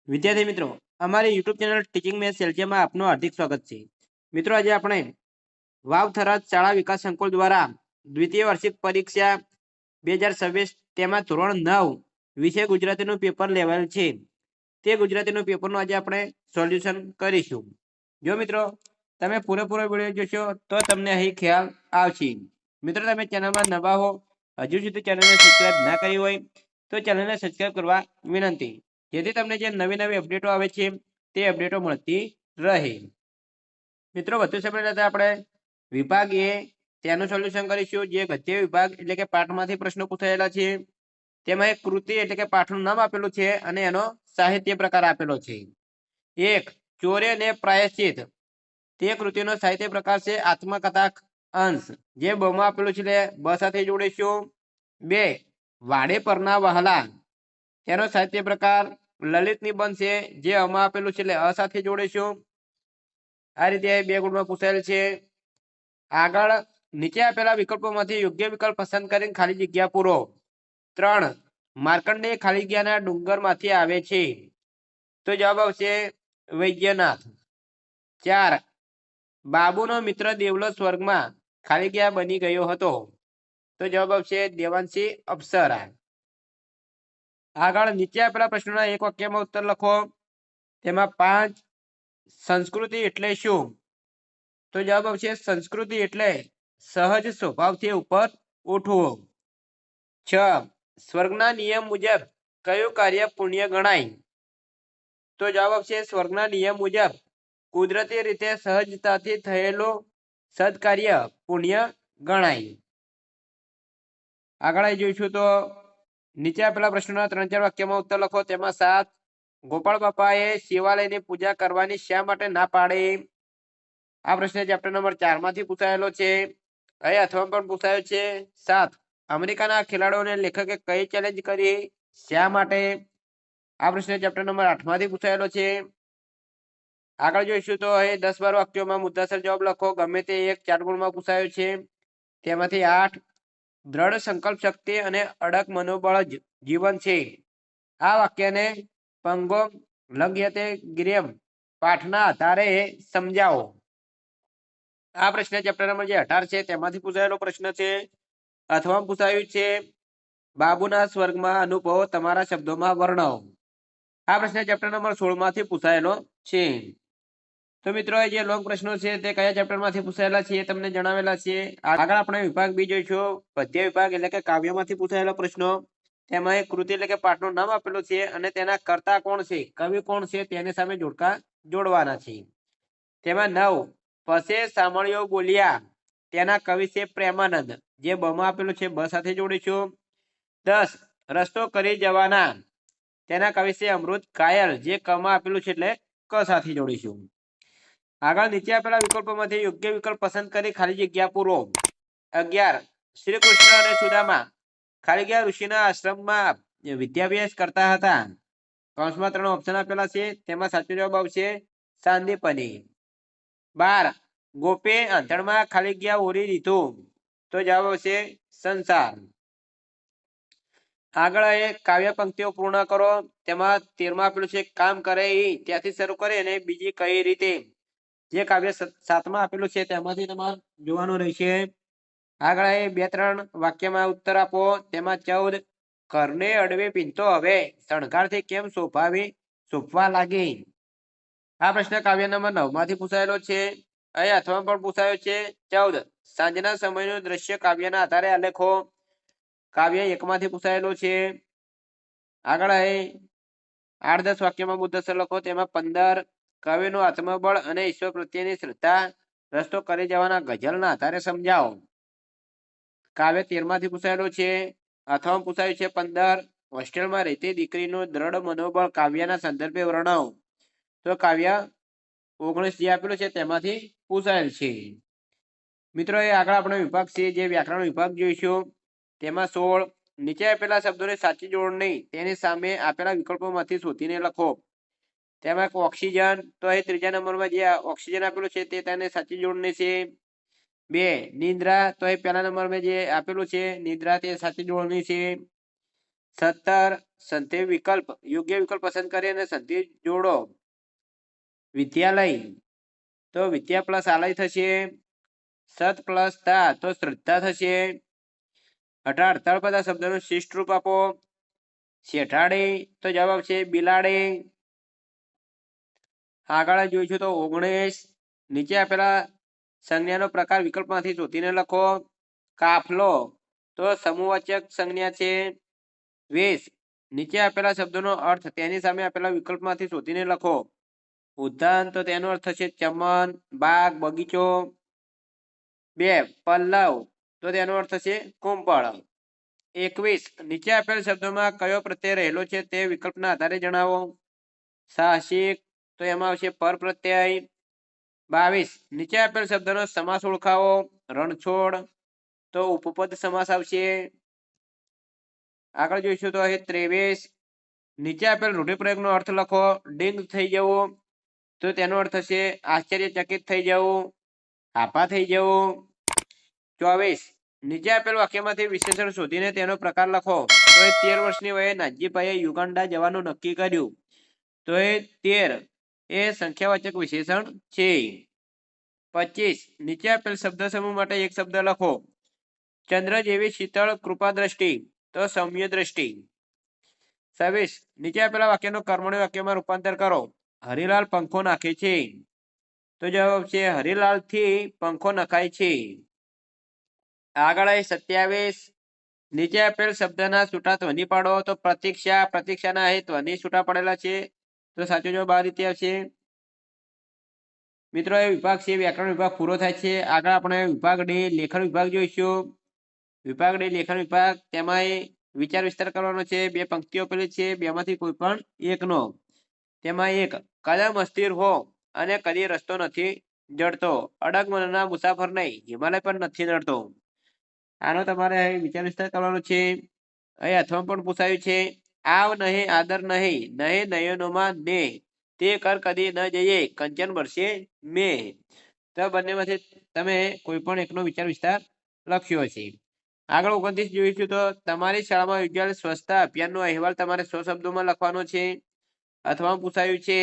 વિદ્યાર્થી મિત્રો, અમારી યુટ્યુબ ચેનલ ટીચિંગ મેથ્સ એલજીમાં આપનું હાર્દિક સ્વાગત છે. મિત્રો, આજે આપણે વાવ થરાદ શાળા વિકાસ સંકુલ દ્વારા દ્વિતીય વાર્ષિક પરીક્ષા 2026 તેમાં ધોરણ 9 વિષય ગુજરાતીનું પેપર લેવાયેલ છે. તે ગુજરાતીનું પેપરનું આજે આપણે સોલ્યુશન કરીશું. જો મિત્રો તમે પૂરેપૂરો વિડીયો જોશો તો તમને અહીં ખ્યાલ આવશે. મિત્રો, તમે ચેનલમાં નવા હો, હજુ સુધી ચેનલને સબસ્ક્રાઇબ ના કરી હોય તો ચેનલને સબસ્ક્રાઇબ કરવા વિનંતી, જેથી તમને જે નવી નવી અપડેટો આવે છે તે અપડેટો મળતી રહે. મિત્રો, વધુ સમય લેતા આપણે વિભાગ એ તેનું સોલ્યુશન કરીશું, જે ગદ્ય વિભાગ એટલે કે પાઠમાંથી પ્રશ્નો પૂછાયેલા છે. તેમાં એક કૃતિ એટલે કે પાઠનું નામ આપેલું છે અને એનો સાહિત્ય પ્રકાર આપેલો છે. એક, ચોર્ય અને પ્રાયશ્ચિત. તે કૃતિનો સાહિત્ય પ્રકાર છે આત્મકથા અંશ, જે બ માં આપેલું છે એટલે બ સાથે જોડીશું. 2, વાડે પરના વહાલા. તેનો સાહિત્ય પ્રકાર લલિત નિબંધ છે, જે આમાં આપેલું છે એટલે અ સાથે જોડીશું. આ રીતે 2 ગુણમાં પૂછાયેલ છે. આગળ નીચે આપેલા વિકલ્પોમાંથી યોગ્ય વિકલ્પ પસંદ કરીને ખાલી જગ્યા પૂરો. 3, માર્કંડેય ખાલી જગ્યાના ડુંગરમાંથી આવે છે. તો જવાબ આવશે વૈદ્યનાથ. 4, બાબુનો મિત્ર દેવલો સ્વર્ગમાં ખાલી જગ્યા બની ગયો હતો. તો જવાબ આવશે દેવાંશી અપ્સરા. આગળ નીચે આપેલા પ્રશ્નોના એક વાક્યમાં ઉત્તર લખો. તેમાં 5, સંસ્કૃતિ એટલે શું? તો જવાબ આવશે સંસ્કૃતિ એટલે સહજ સ્વભાવથી ઉપર ઉઠવું. 6, સ્વર્ગના નિયમ મુજબ કયું કાર્ય પુણ્ય ગણાય? તો જવાબ આવશે સ્વર્ગના નિયમ મુજબ કુદરતી રીતે સહજતાથી થયેલું સદકાર્ય પુણ્ય ગણાય. આગળ જોઈશું તો નીચે આપેલા પ્રશ્નોના 3-4 વાક્યમાં ઉત્તર લખો. તેમાં 7, ગોપાળ બાપાએ શિવાલયની પૂજા કરવાની શા માટે ના પાડી? આ પ્રશ્ન ચેપ્ટર નંબર 4 માંથી પૂછાયેલો છે. અહીં અથવા પણ પૂછાયો છે. 7, અમેરિકાના ખેલાડીઓને લેખકે કઈ ચેલેન્જ કરી, શા માટે? આ પ્રશ્ન ચેપ્ટર નંબર 8 માંથી પૂછાયેલો છે. આગળ જોઈશું તો અહીં 10-12 વાક્યોમાં મુદ્દાસર જવાબ લખો. ગમે તે એક 4 ગુણમાં પૂછાયો છે. તેમાંથી 8, દ્રઢ સંકલ્પ શક્તિ અને અડગ મનોબળ જ જીવન છે. આ વાક્યને પંગો લગ્યતે ગિરિયમ પાઠના આધારે સમજાવો. આ પ્રશ્ન ચેપ્ટર નંબર 18 છે તેમાંથી પૂછાયેલો પ્રશ્ન છે. અથવા પૂછાયું છે બાબુના સ્વર્ગમાં અનુભવો તમારા શબ્દોમાં વર્ણવો. આ પ્રશ્ન ચેપ્ટર નંબર 16 માંથી પૂછાયેલો છે. તો મિત્રો, જે લોંગ પ્રશ્નો છે તે કયા ચેપ્ટર માંથી પૂછાયેલા છે એ તમને જણાવેલા છે. આગળ આપણે વિભાગ બી જોઈશું, પદ્ય વિભાગ એટલે કે કાવ્યમાંથી પૂછાયેલા પ્રશ્નો. તેમાં એક કૃતિ એટલે કે પાઠનું નામ આપેલું છે અને તેના કર્તા કોણ છે, કવિ કોણ છે તેની સામે જોડકા જોડવાના છે. તેમાં 9, પસે સામળિયો બોલ્યા. તેના કવિ છે પ્રેમાનંદ, જે બ માં આપેલું છે બ સાથે જોડીશું. 10, રસ્તો કરી જવાના. તેના કવિ છે અમૃત કાયલ, જે ક માં આપેલું છે એટલે ક સાથે જોડીશું. આગળ નીચે આપેલા વિકલ્પોમાંથી યોગ્ય વિકલ્પ પસંદ કરી ખાલી જગ્યા પૂરો. 11, શ્રી કૃષ્ણ અને સુદામા ખાલી જગ્યા ઋષિના આશ્રમમાં વિદ્યાભ્યાસ કરતા હતા. કૌંસમાં 3 ઓપ્શન આપેલા છે, તેમાં સાચો જવાબ આવશે સાંદીપની. 12, ગોપે આંધણમાં ખાલી જગ્યા ઓરી દીધું. તો જવાબ આવશે સંસાર. આગળ એ કાવ્ય પંક્તિઓ પૂર્ણ કરો. તેમાં 13 આપેલું છે કામ કરે ઈ, ત્યાંથી શરૂ કરી અને બીજી કઈ રીતે. જે કાવ્ય 7 આપેલું છે તેમાંથી તમારે જોવાનું રહેશે. આગળ એ 2-3 વાક્યમાં ઉત્તર આપો. તેમાં 14, ઘરને અડવે પીનતો હવે શણગારથી કેમ શોભવા લાગી. આ પ્રશ્ન કાવ્ય નંબર 9 માંથી પૂછાયેલો છે. અહીં અથવા પણ પૂછાયો છે. 14, સાંજના સમયનું દ્રશ્ય કાવ્યના આધારે આલેખો. કાવ્ય 1 માંથી પૂછાયેલો છે. આગળ અહીં 8-10 વાક્યમાં મુદ્દાસર લખો. તેમાં 15, કવિનું આત્મબળ અને ઈશ્વર પ્રત્યેની શ્રદ્ધા રસ્તો કરી જવાના ગઝલના આધારે સમજાવો. કાવ્ય 13 માંથી પૂછાયેલો છે. અથવા પૂછાયું છે 15, હોસ્ટેલમાં રહેતી દીકરીનું દ્રઢ મનોબળ કાવ્યના સંદર્ભે વર્ણવો. તો કાવ્ય 19 જે આપેલું છે તેમાંથી પૂછાયેલ છે. મિત્રો, એ આગળ આપણે વિભાગ છે જે વ્યાકરણ વિભાગ જોઈશું. તેમાં 16, નીચે આપેલા શબ્દોની સાચી જોડણી તેની સામે આપેલા વિકલ્પોમાંથી શોધીને લખો. તેમાં ઓક્સિજન, તો એ 3જા નંબરમાં જે ઓક્સિજન આપેલું છે તે તેને સાચી જોડણી છે. 2, નિદ્રા, તો એ 1લા નંબરમાં જે આપેલું છે નિદ્રા તે સાચી જોડણી છે. 17, સંધિ વિકલ્પ યોગ્ય વિકલ્પ પસંદ કરી અને સંધિ જોડો. વિદ્યાલય તો વિદ્યા પ્લસ આલય થશે. સત પ્લસ તા તો શ્રદ્ધા થશે. 18 તળપદા શબ્દનું શિષ્ટ રૂપ આપો. શેઠાડી તો જવાબ આવશે બિલાડી. આગળ જોઈશું તો 19 નીચે આપેલા સંજ્ઞાનો પ્રકાર વિકલ્પમાંથી શોધીને લખો. કાફલો તો સમૂહવાચક સંજ્ઞા છે. 20 નીચે આપેલા શબ્દોનો અર્થ તેની સામે આપેલા વિકલ્પમાંથી શોધીને લખો. ઉદ્યાન તો તેનો અર્થ થશે ચમન, બાગ, બગીચો. 2 પલ્લવ તો તેનો અર્થ થશે કુંપળ. 21 નીચે આપેલ શબ્દોમાં કયો પ્રત્યય રહેલો છે તે વિકલ્પના આધારે જણાવો. સાહસિક તો એમાં આવશે પર પ્રત્યય. 22 નીચે આપેલ શબ્દનો સમાસ ઓળખાવો. રણછોડ તો ઉપપદ સમાસ આવશે. આગળ જોઈશું તો 23 નીચે આપેલ રૂઢિપ્રયોગનો અર્થ લખો. ડિંગ થઈ જવું તો તેનો અર્થ થશે આશ્ચર્યચકિત થઈ જવું, હાપા થઈ જવું. 24 નીચે આપેલ વાક્યમાંથી વિશેષણ શોધીને તેનો પ્રકાર લખો. તો 13 વર્ષની વયે નાનજીભાઈએ યુગાન્ડા જવાનું નક્કી કર્યું. તો 13 એ સંખ્યાવાચક વિશેષણ છે. 25 નીચે આપેલ શબ્દ સમૂહ માટે એક શબ્દ લખો. ચંદ્ર જેવી શીતળ કૃપા દ્રષ્ટિ તો સૌમ્ય દ્રષ્ટિ. 26 નીચે આપેલા વાક્યનું કર્મણી વાક્યમાં રૂપાંતર કરો. હરિલાલ પંખો નાખે છે તો જવાબ છે હરિલાલ થી પંખો નખાય છે. આગળ 27 નીચે આપેલ શબ્દના છૂટા ધ્વનિ પાડો. તો પ્રતીક્ષા, પ્રતીક્ષાના ધ્વનિ છૂટા પડેલા છે તો સાચો જવાબ આ રીતે આવશે. મિત્રો એ વિભાગ છે વ્યાકરણ વિભાગ પૂરો થાય છે. આગળ આપણે વિભાગ ડી લેખન વિભાગ જોઈશું. વિભાગ ડી લેખન વિભાગ તેમાં વિચાર વિસ્તાર કરવાનો છે. 2 પંક્તિઓ પેલી છે, બેમાંથી કોઈ પણ એકનો. તેમાં 1 કદમ અસ્થિર હો અને કદી રસ્તો નથી જડતો. અડગ મનના મુસાફર નહીં, હિમાલય પણ નથી નડતો. આનો તમારે વિચાર વિસ્તાર કરવાનો છે. અહીં અથવા પણ પૂછાયું છે. આવ નહીં આદર નહીં, નહીં નયનોમાં ને તે કર કદી ન જઈએ કંચન વર્ષે મેં. તો બંનેમાંથી તમે કોઈ પણ એકનો વિચાર વિસ્તાર લખ્યો છે. આગળ 29 જોઈશું તો તમારી શાળામાં યોજાયેલ સ્વચ્છતા અભિયાનનો અહેવાલ તમારે 100 શબ્દોમાં લખવાનો છે. અથવા પૂછાયું છે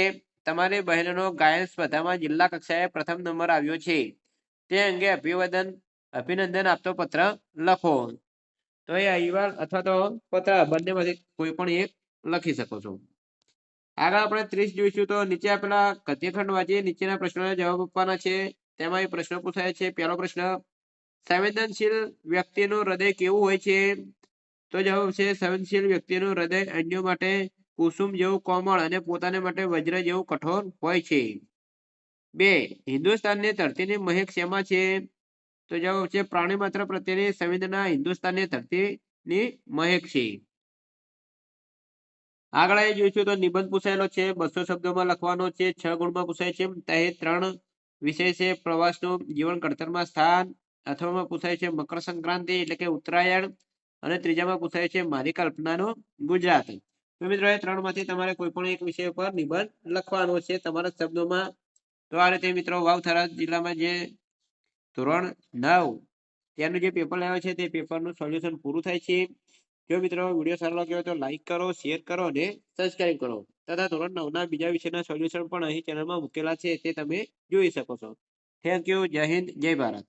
તમારી બહેનનો ગાયન સ્પર્ધામાં જિલ્લા કક્ષાએ પ્રથમ નંબર આવ્યો છે. તે અંગે અભિનંદન આપતો પત્ર લખો. તો એ અહેવાલ અથવા તો પત્ર બંનેમાંથી કોઈ પણ એક લખી શકો છો. આગળ આપણે 30 જોઈશું તો નીચે આપેલા ગદ્યખંડ વાંચી નીચેના પ્રશ્નોના જવાબ આપવાના છે. તેમાં પ્રશ્નો પૂછાય છે. પહેલો પ્રશ્ન, સંવેદનશીલ વ્યક્તિનું હૃદય કેવું હોય છે? તો જવાબ છે સંવેદનશીલ વ્યક્તિનું હૃદય અન્યો માટે કુસુમ જેવું કોમળ અને પોતાને માટે વજ્ર જેવું કઠોર હોય છે. 2 હિન્દુસ્તાનની ધરતીની મહેક શેમાં છે? તો જવાબ છે પ્રાણી માત્ર પ્રત્યેની સંવેદના હિન્દુસ્તાનની ધરતીની મહેક છે. આગળ જોઈશું તો નિબંધ પૂછાયેલો છે. 200 શબ્દોમાં લખવાનો છે. 6 ગુણમાં પૂછાય છે. તે 3 વિષય છે. પ્રવાસનું જીવન ઘડતરમાં સ્થાન. અથવામાં પૂછાય છે મકર સંક્રાંતિ એટલે કે ઉત્તરાયણ. અને ત્રીજામાં પૂછાય છે મારી કલ્પનાનું ગુજરાત. તો મિત્રો એ 3 માંથી તમારે કોઈ પણ એક વિષય પર નિબંધ લખવાનો છે તમારા શબ્દોમાં. તો આ રીતે મિત્રો વાવ થરાદ જિલ્લામાં જે ધોરણ 9 ત્યાંનું જે પેપર લેવાય છે તે પેપરનું સોલ્યુશન પૂરું થાય છે. જો મિત્રો વિડીયો સારો લાગ્યો હોય તો લાઈક કરો, શેર કરો અને સબસ્ક્રાઇબ કરો. તથા ધોરણ 9 ના બીજા વિષયના સોલ્યુશન પણ અહીં ચેનલમાં મૂકેલા છે તે તમે જોઈ શકો છો. Thank you. જય હિન્દ, જય ભારત.